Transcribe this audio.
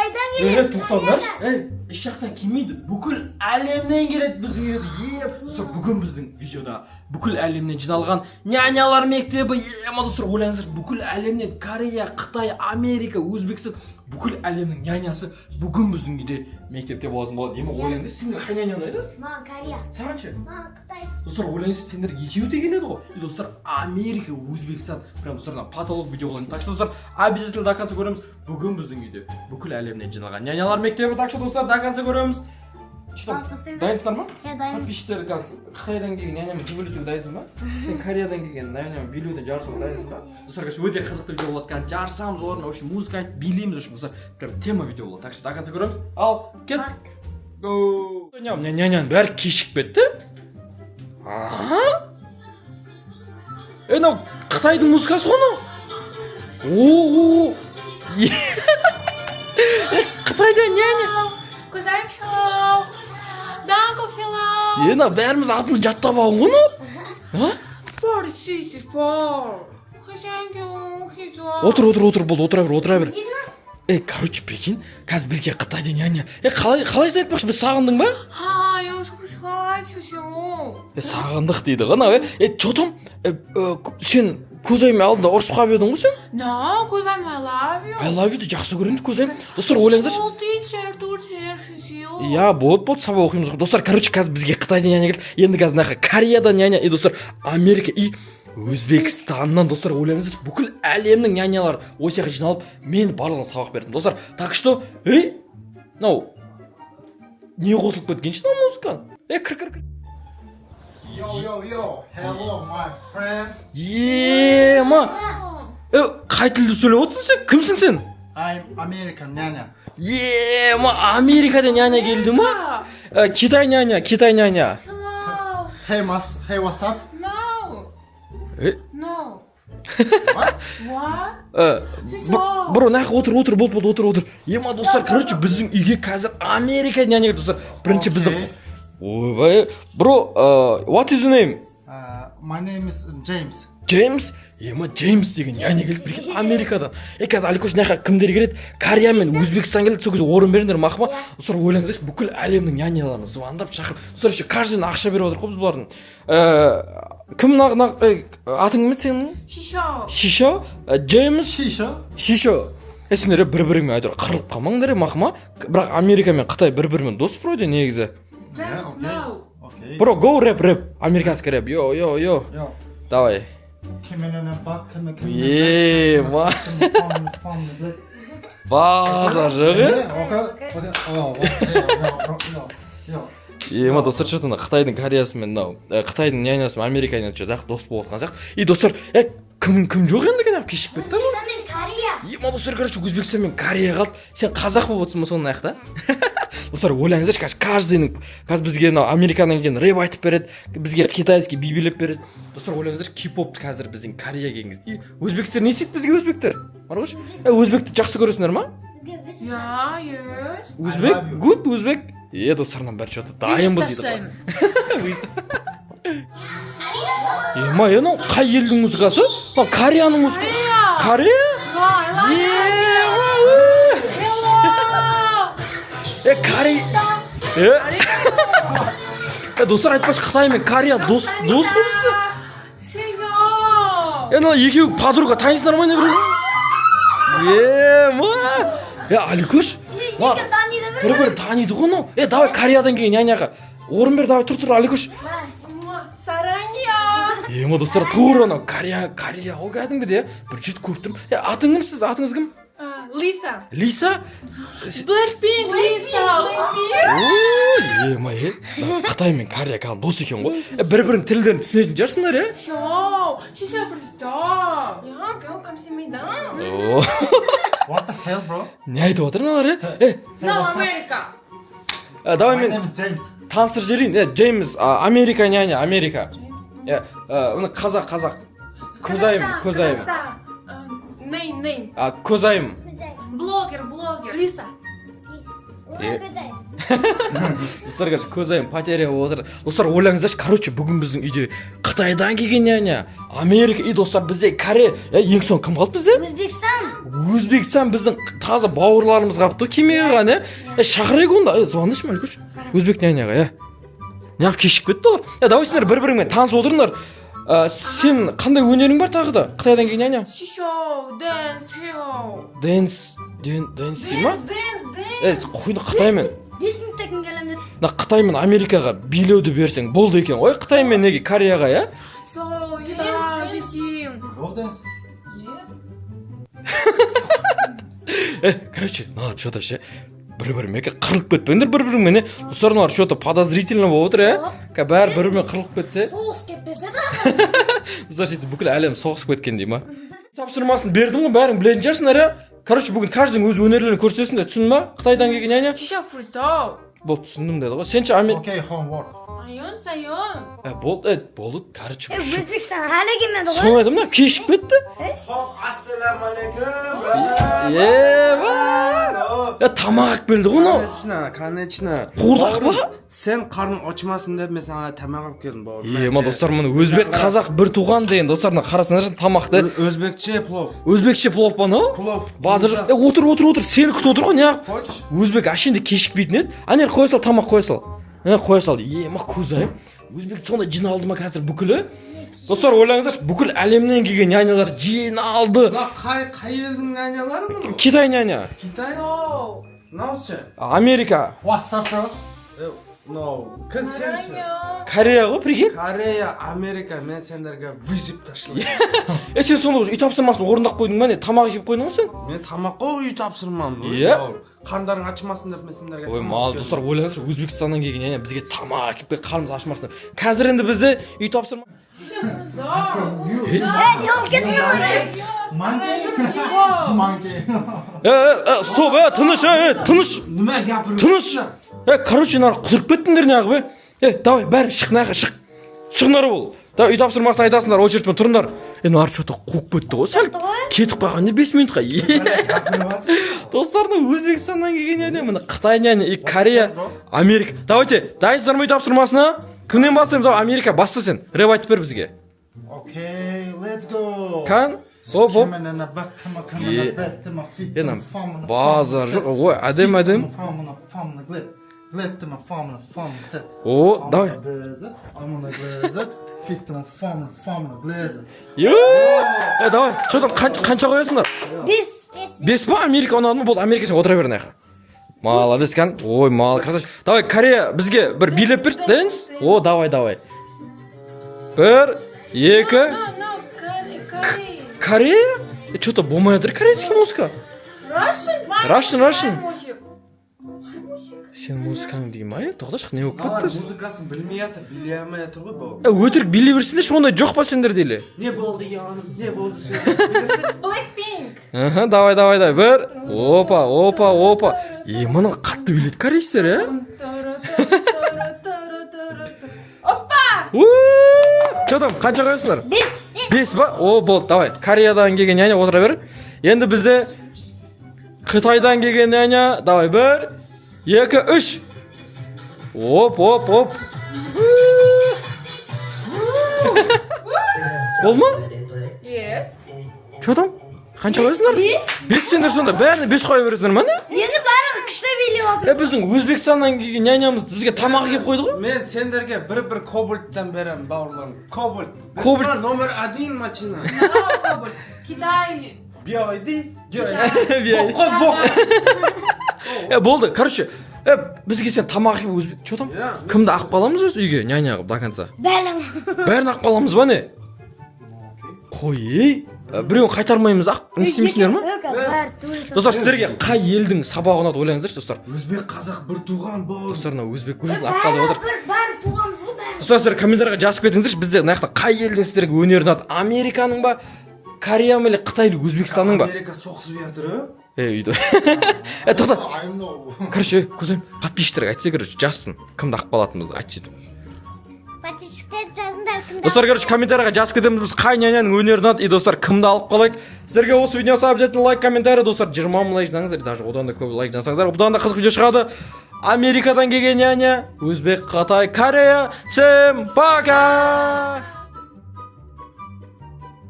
Қытайдан келеді. Тоқтаңдаршы. Еш жақтан келмейді. Бүкіл әлемнен келеді біздің үйге. Достар, бүгін біздің видеода бүкіл әлемнен жиналған нянялар мектебі. Достар, ойлаңыздар, бүкіл әлемнен Корея, Қытай, Америка, Өзбекстан, бүкіл әлемнің нянясы бүгін біздің үйде мектепте болатын болады. Ойлаңдар, сендер қай няня ұнайды? Маған Корея. Саған ше? Маған Қытай. Достар, ойлаңыздар, сендер екеуі де келеді ғой. Достар, Америка, Өзбекстан, прям достар, потолок видео болған. Так что достар, обязательно до конца көреміз. Бүгін біздің үйде бүкіл әлемнен жиналған нянялар мектебі. Так что достар, до конца көреміз. Дайынсыздар ма? Дайынбыз. Подписчиктер қазір Қытайдан келген нянямен төбелесуге дайынсың ба? Сен Кореядан келген нянямен билеуден жарысуға дайынсың ба? Достар, өте қызықты видео болады. Қазір жарысамыз, орын, общем, музыка айтып билейміз, достар, прям тема видео болады. Так что до конца көреміз. Ал, кет. Go. Няняның бәрі кешігіп кетті. Мынау Қытайдың музыкасы ғой мынау. Қытайда няня. Көзайым hello. Данко hello. Мынау бәріміз атымыз жаттап алған ғой мынау. 44. Хозяйка, хижа. Отыр, болды, отыра бер. Короче, прикинь, қазір бізге Қытайда няня. Қалайсың айтпақшы, біз сағындың ба? Ха, я скучаю. Сағындық дейді ғана. Чо там? Сен көзайым алдында ұрысып қалып едің ғой сен? No, көзайым I love you. Жақсы көремін көзайым. Достар, ойлаңыздаршы. Ол teacher, хижа. Я, болды, сабақ оқимыз. Достар, короче, қазір бізге Қытайда няня келді. Енді қазір нақа Кореяда няня, достар, Америка и Өзбекстаннан, достар, ойлаңыздаршы, бүкіл әлемнің нянялары осы жаққа жиналып, мен барлығына сабақ бердім. Достар, так что, мынау не қосылып кеткен ше мынау музыкаң? Кір. Yo, hello my friend. Қай тілді сөйлеп отырсың сен? Кімсің сен? I'm American няня. Америкада няня келді ма? Китай няня. Hello. Hey what's up? No. What? What? Бро, нақ отыр, болды. Достар, короче, біздің үйге қазір Америка няня келді, достар. Бірінші біздің... Ойбай, бро, what is your name? My name is James. Джеймс? Джеймс деген няня келді, прикинь, Америкадан. Қазір Аликош наққа кімдер келеді? Корея мен Өзбекстан келеді, сол кезде орын беріңдер, мақыма. Достар, ойлаңыздаршы, бүкіл әлемнің няняларын звондап шақырып. Достар, еще каждыйына ақша беріп отыр ғой біз бұлардың. Кім атың кім еді сенің? Шишо? Джеймс? Шишо. Сендер бір-біріңмен әйтеуір қырылып қалмаңдар, мақыма. Бірақ Америка мен Қытай бір-бірімен дос вроде негізі. Бро, go рэп. Американский рэп. Йо. Давай. Базар жығы. Достар, что-то Қытайдың Кореясымен, Қытайдың нянясы Америка нянясы дос болып отқан сияқты. Достар, кім жоқ енді кәдімгі кешіп кетті? Өзбекстан мен Корея. Достар, короче, Өзбекстан мен Корея қалды. Сен қазақ болып отырсың ба соның аяқта? Достар, ойлаңыздаршы, каждыйның қазір бізге Америкадан келген рэп айтып береді, бізге китайский би билеп береді. Достар, ойлаңыздаршы, кей-попты қазір біздің Корея келген кезде. Өзбектер не істейді бізге өзбектер? Бар ғой? Өзбекті жақсы көресіңдер ма? Я, yes. Өзбек? Good, өзбек? Достарынан бәрі что-то дайынбыз дейді. Мынау қай елдің музыкасы? Кореяның музыкасы. Корея? Корея. Достар, айтпашы, Қытай мен Корея дос қой бізді? Серьез? Екеуі подруга, танисыңдар ма не біреу? Аликош? Бір таниды ғой мынау. Давай Кореядан келген няняға орын бер, давай тұр, Аликош. Сараңия. Достар, тура мынау Корея, ол кәдімгіде бір жерді көріп тұрмын. Атың кім сіз? Атыңыз кім? Лиса? Blackpink, Лиса. Қытай мен Корея кәдімгі дос екен ғой. Бір-бірінің тілдерін түсінетін жарсыңдар, Шиша просто. Я камсимида. What the hell, bro? Не айтып отыр мыналар, No, Америка. Давай My мен name is James. таныстырып жіберейін. Джеймс, Америка няня, Америка. Оны қазақ. Көзайым. Name. Көзайым. Блогер. Лиса. Достар, короче, көзайым потеря болып отыр. Достар, ойлаңыздаршы, короче, бүгін біздің үйде Қытайдан келген няня, Америка, и достар, бізде Корея, ең соң кім қалды бізде? Өзбекстан біздің таза бауырларымыз қалыпты, кемеге ғана, шақырайық онда, звондайшы ма, көрші? Өзбек няняға, неғып кешіп кетті олар. Давай сендер бір-біріңмен танысып отырыңдар. Сен қандай өнерің бар тағы да? Қытайдан келген няня? Шишо, дэнс, хео. Дэнс ма? Дэнс. Қойды Қытаймен. 5 минутта кім келем деді. Қытаймен Америкаға билеуді берсең болды екен ғой. Қытаймен неге Кореяға, So, еда, жесең. Go dance. Короче, надо что-то ше бір-бірімен қырылып кетпеңдер бір-бірімен. Достар, что-то подозрительно болып отыр, бәрі бір-бірімен қырылып кетсе. Соғыс кетпесе да. Достар, сөйтіп бүкіл әлем соғысып кеткен дей ма? Тапсырмасын бердім ғой, бәрің білетін шығарсыңдар, Короче, бүгін каждың өз өнерлерін көрсетесің, түсіндің ба? Қытайдан келген няня? Шишо, фристайл. Болды, түсіндім деді ғой. Сен ше Okay, homework. Айон, сайон. болды, короче. Өзбекстан әлі келмеді ғой. Соны айтам да, кешіп кетті. Ассалямалейкум. Тамақ алып келді ғой мынау. Конечно. Қуырдақ па? Сен қарның очмасын деп мен саған тамақ алып келдім бауырым. Ма достар, мына өзбек қазақ бір туған деген достарына қарасаңдар тамақты. Өзбекше плов. Өзбекше плов па мынау? Плов. Базар. Отыр. Сені күтіп отыр ғой, неғып? Хочешь? Өзбек әшейінде кешікпейтін еді. Анер қоя сал, тамақ қоя сал. Қоя сал. Ма көзайым. Өзбек сондай жиналды ма қазір бүкілі? Достар, ойлаңыздаршы, бүкіл әлемнен келген нянялар жиналды. Қай елдің нянялары мұны? Китай няня. Китай? So, Наушы? Америка. What's up, bro? No. Кім сенші? Корея ғой, прикинь. Корея, Америка, мен сендерге выжип ташлайым. Сен сонда үй тапсырмасын орындап қойдың ба не? Тамақ жеп қойдың ғой сен? Мен тамаққа үй тапсырмам. Қарндарың ашымасын деп мен сендерге Ой, мал достар, ойлаңыздар, Өзбекстаннан келген яғни бізге тамақ әкеліп қарнымыз ашымасын. Қазір енді бізде үй тапсырма. шишо, фристайл. Не ол кетмей. Monkey. Стоп, тыныш. Нема япырып? Тыныш. Короче, нар құзырып кеттіңдер неғып, давай, бәрі шық нағы, шық нары бол. Да, үй тапсырмасын айтасыңдар, очередьпен тұрыңдар. Нар что-то қуып кетті ғой, сәл кетіп қалған 5 минутқа. Достарым, Өзбекстаннан келген яғни, мына Қытай яғни, Корея, Америка. Давайте, дайынсыздар ма үй тапсырмасына? Кімнен бастаймыз? Америка, баста сен. Рэп айтып бер бізге. Okay, let's go. Kan? Hop. Базар жоқ, ой, әдем. О, давай. Давай, что там, қанша қоясыңдар? 5 па? Америка ұнады ма? Болды, Америка сен отыра берін айқа. Молодец, кән. Ой, мал, красавчик. Давай, Корея, бізге бір билеп бір, дэнс? О, давай. 1, 2. Корея? Что-то болмай жатыр, корейский музыка. Russian. Сен музыкаң дейм ай, тоқташы, не болып Алар кетті? музыкасын білмей жатыр, билей алмай жатыр ғой бауырым. Өтірік билей берсеңдерші, ондай жоқ па сендер дейлі? Не болды яғаным, не болды сөз? Blackpink. Давай. 1. Опа. Мұны қатты биледі корейстер, Опа! Что там, қанша қоясыңдар? 5. 5 ба? О, болды, давай. Кореядан келген няня отыра бер. Енді бізде Қытайдан келген няня. Давай, 1, 2, 3. Оп. Бол ма? Yes. Что там? Қанша қоясыңдар? 5 сендер сонда бәріне 5 қоя бересіңдер ма не? Енді бәрі күшті билеп отыр. Біздің Өзбекстаннан келген нянямыз бізге тамақ келіп қойды ғой. Мен сендерге бір кобальттан берем бауырларым. Кобальт. Кобальт. Номер 1 машина. Кобальт. Китай. BYD. Болды, короче, бізге сен тамақ келіп өзбек. Что там? Кімді ақ қаламыз өз үйге, няня қылып до конца? Бәрін ақ қаламыз ба не? Қой, біреуін қайтармаймыз ақ, не істемейсіңдер ма? Достар, сіздерге қай елдің сабағы ұнады ойлаңыздаршы, достар. Өзбек қазақ бір туған бауырым. Достарына өзбек көзін ақ қалып отыр. Бәрі туғанымыз ғой бәрі. Достар, сіздер комментарийға жазып кетіңіздерші, бізде мына жақта қай елдің сіздерге өнері ұнады? Американың ба, Корея ма, Қытай, Өзбекстанның ба? Америка соғысып жатыр, Үйді. Тоқта. Короче, көзім, подписчиктерге айтса, короче, жазсын. Кімді ақ қалатынымызды айтшы. подписчиктер жазыңдар кімді Достар, короче, комментарийға жазып кетеміз біз қай няняның өнері ұнады. И достар, кімді алып қалайық. Сіздерге осы видеосы обязательно лайк, комментарий, достар, 20 мың лайк жасаңыздар, даже одан да көп лайк жасаңыздар. Бұдан да қызық видео шығады. Америкадан келген няня, Өзбек, Қытай, Корея. Всем пока!